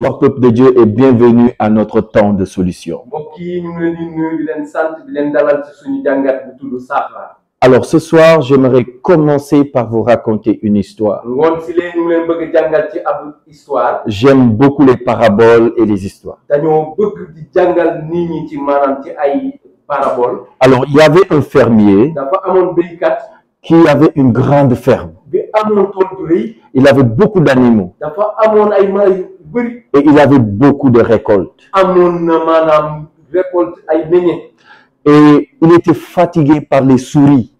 Bonsoir peuple de Dieu et bienvenue à notre temps de solution. Alors ce soir, j'aimerais commencer par vous raconter une histoire. J'aime beaucoup les paraboles et les histoires. Alors il y avait un fermier qui avait une grande ferme. Il avait beaucoup d'animaux. Et il avait beaucoup de récoltes. Et il était fatigué par les souris.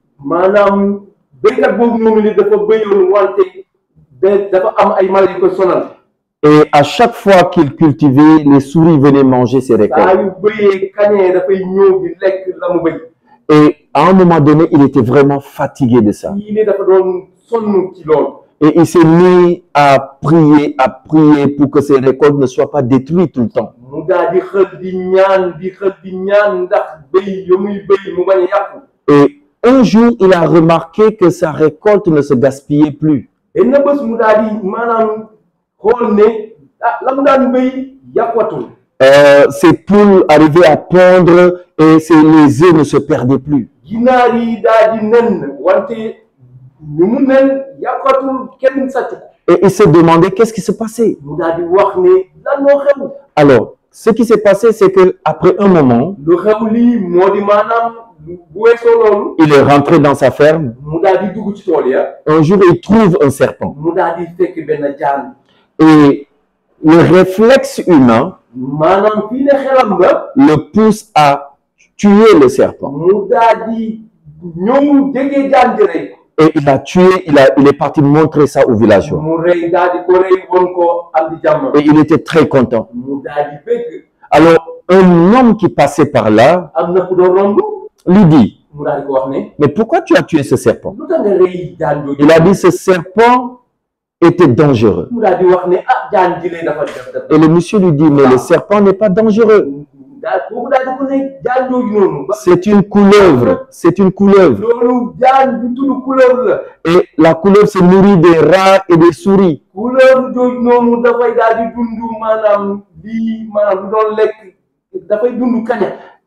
Et à chaque fois qu'il cultivait, les souris venaient manger ses récoltes. Et à un moment donné, il était vraiment fatigué de ça. Et il s'est mis à prier pour que ses récoltes ne soient pas détruites tout le temps. Et un jour, il a remarqué que sa récolte ne se gaspillait plus. Ses poules arrivaient à pondre et les œufs ne se perdaient plus. Et il se demandait qu'est-ce qui se passait. Alors, ce qui s'est passé, c'est que après un moment, il est rentré dans sa ferme. Un jour, il trouve un serpent. Et le réflexe humain le pousse à tuer le serpent. Et il a tué, il est parti montrer ça aux villageois. Et il était très content. Alors, un homme qui passait par là lui dit, mais pourquoi tu as tué ce serpent? Il a dit, ce serpent était dangereux. Et le monsieur lui dit, mais le serpent n'est pas dangereux. C'est une couleuvre. C'est une couleuvre. Et la couleuvre se nourrit des rats et des souris.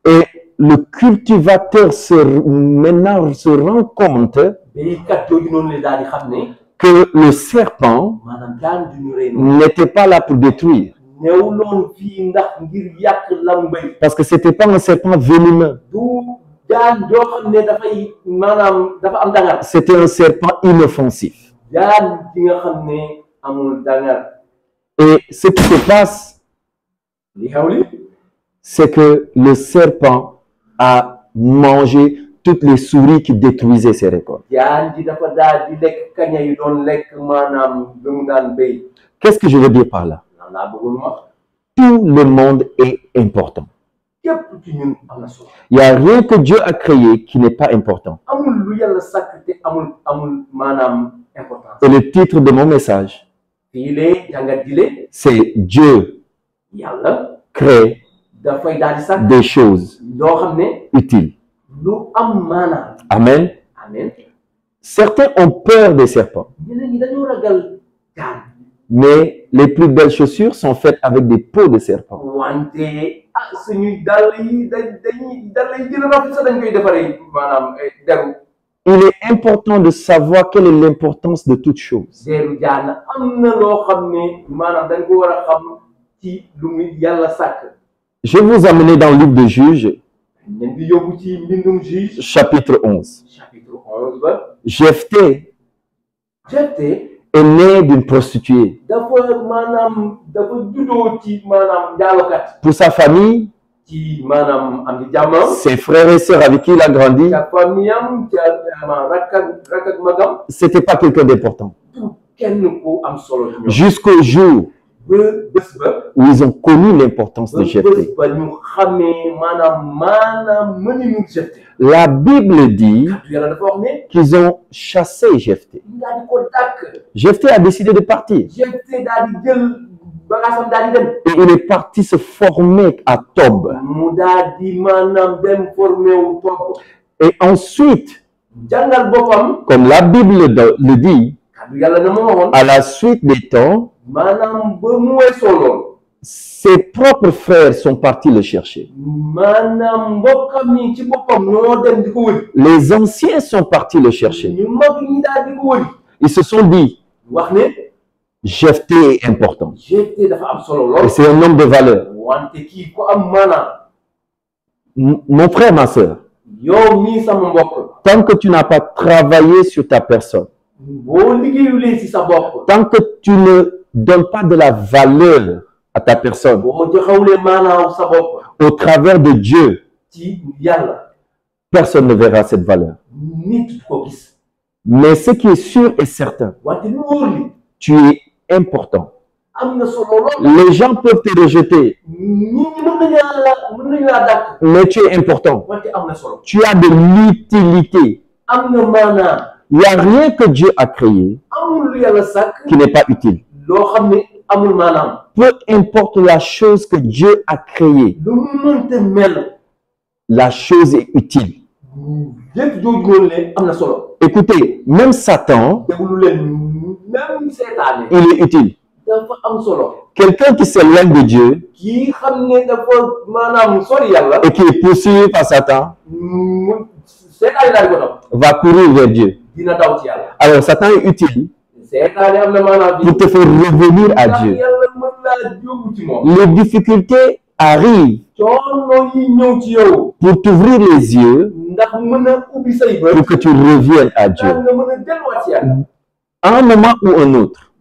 Et le cultivateur maintenant se rend compte que le serpent n'était pas là pour détruire. Parce que ce n'était pas un serpent venimeux. C'était un serpent inoffensif. Et ce qui se passe, c'est que le serpent a mangé toutes les souris qui détruisaient ses récoltes. Qu'est-ce que je veux dire par là? Tout le monde est important. Il n'y a rien que Dieu a créé qui n'est pas important. Et le titre de mon message, c'est Dieu crée des choses utiles. Amen. Certains ont peur des serpents. Mais les plus belles chaussures sont faites avec des peaux de serpent. Il est important de savoir quelle est l'importance de toute chose. Je vais vous amener dans le livre de Juges, chapitre 11. Jephthé est né d'une prostituée. Pour sa famille, ses frères et sœurs avec qui il a grandi, c'était pas quelqu'un d'important. Jusqu'au jour où ils ont connu l'importance de Jephthé. La Bible dit qu'ils ont chassé Jephthé. Jephthé a décidé de partir. Et il est parti se former à Tob. Et ensuite, comme la Bible le dit, à la suite des temps, ses propres frères sont partis le chercher. Les anciens sont partis le chercher. Ils se sont dit, Jephthé est important. Et c'est un homme de valeur. Mon frère, ma soeur, tant que tu n'as pas travaillé sur ta personne, tant que tu ne donnes pas de la valeur à ta personne, au travers de Dieu, personne ne verra cette valeur. Mais ce qui est sûr et certain, tu es important. Les gens peuvent te rejeter, mais tu es important. Tu as de l'utilité. Il n'y a rien que Dieu a créé qui n'est pas utile. Peu importe la chose que Dieu a créée, la chose est utile. Écoutez, même Satan, il est utile. Quelqu'un qui s'éloigne de Dieu et qui est poursuivi par Satan va courir vers Dieu. Alors Satan est utile pour te faire revenir à Dieu. Les difficultés arrivent pour t'ouvrir les yeux pour que tu reviennes à Dieu. À un moment ou un autre,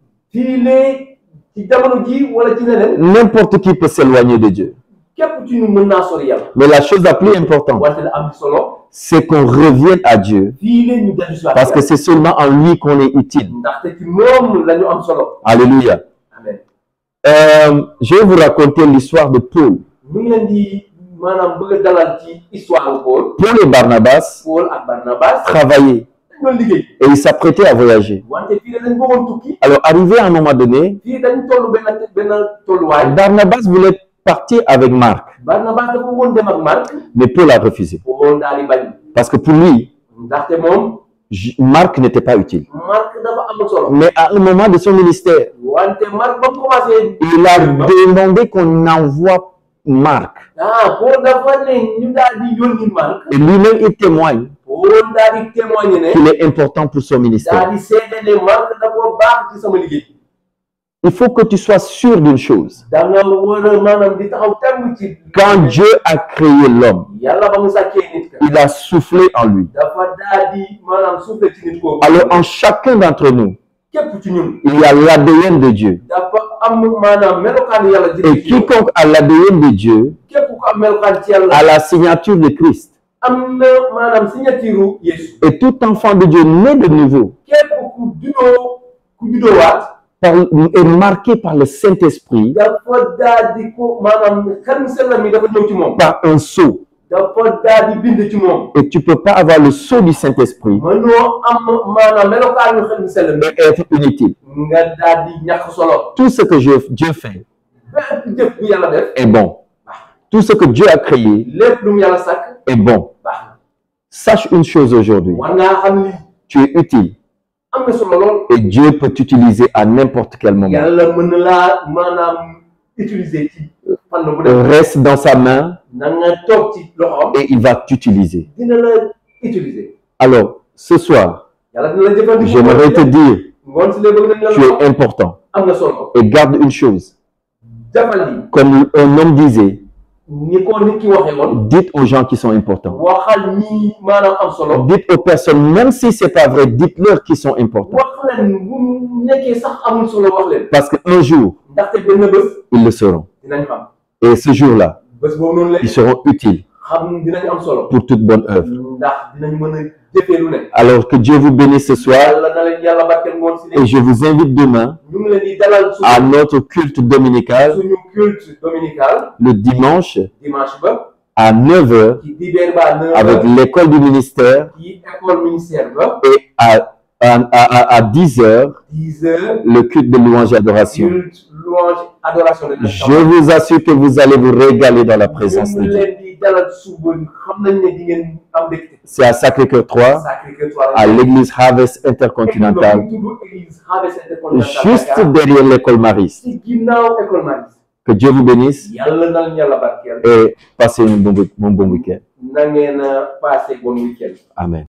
n'importe qui peut s'éloigner de Dieu. Mais la chose la plus importante, c'est qu'on revienne à Dieu. Parce que c'est seulement en lui qu'on est utile. Alléluia. Je vais vous raconter l'histoire de Paul. Paul et Barnabas travaillaient. Et ils s'apprêtaient à voyager. Alors, arrivé à un moment donné, Barnabas voulait partir avec Marc. Mais Paul a refusé. Parce que pour lui, Marc n'était pas utile. Mais à un moment de son ministère, il a demandé qu'on envoie Marc. Et lui-même, il témoigne qu'il est important pour son ministère. Il faut que tu sois sûr d'une chose. Quand Dieu a créé l'homme, il a soufflé en lui. Alors en chacun d'entre nous, il y a l'ADN de Dieu. Et quiconque a l'ADN de Dieu a la signature de Christ. Et tout enfant de Dieu né de nouveau est marqué par le Saint-Esprit, par un sceau. Et tu ne peux pas avoir le sceau du Saint-Esprit et être inutile. Tout ce que Dieu fait est bon. Tout ce que Dieu a créé est bon. Sache une chose aujourd'hui. Tu es utile. Et Dieu peut t'utiliser à n'importe quel moment. Reste dans sa main et il va t'utiliser. Alors, ce soir, j'aimerais te dire, tu es important. Et garde une chose. Comme un homme disait, dites aux gens qui sont importants. Dites aux personnes, même si ce n'est pas vrai, dites-leur qu'ils sont importants. Parce qu'un jour, ils le seront. Et ce jour-là, ils seront utiles pour toute bonne œuvre. Alors que Dieu vous bénisse ce soir. Et je vous invite demain à notre culte dominical le dimanche à 9 h avec l'école du ministère et à 10 h le culte de louange et adoration. Je vous assure que vous allez vous régaler dans la présence de Dieu. C'est à Sacré-Cœur 3, à l'église Harvest Intercontinental, juste derrière l'école Maris. Que Dieu vous bénisse et passez un bon week-end. Amen.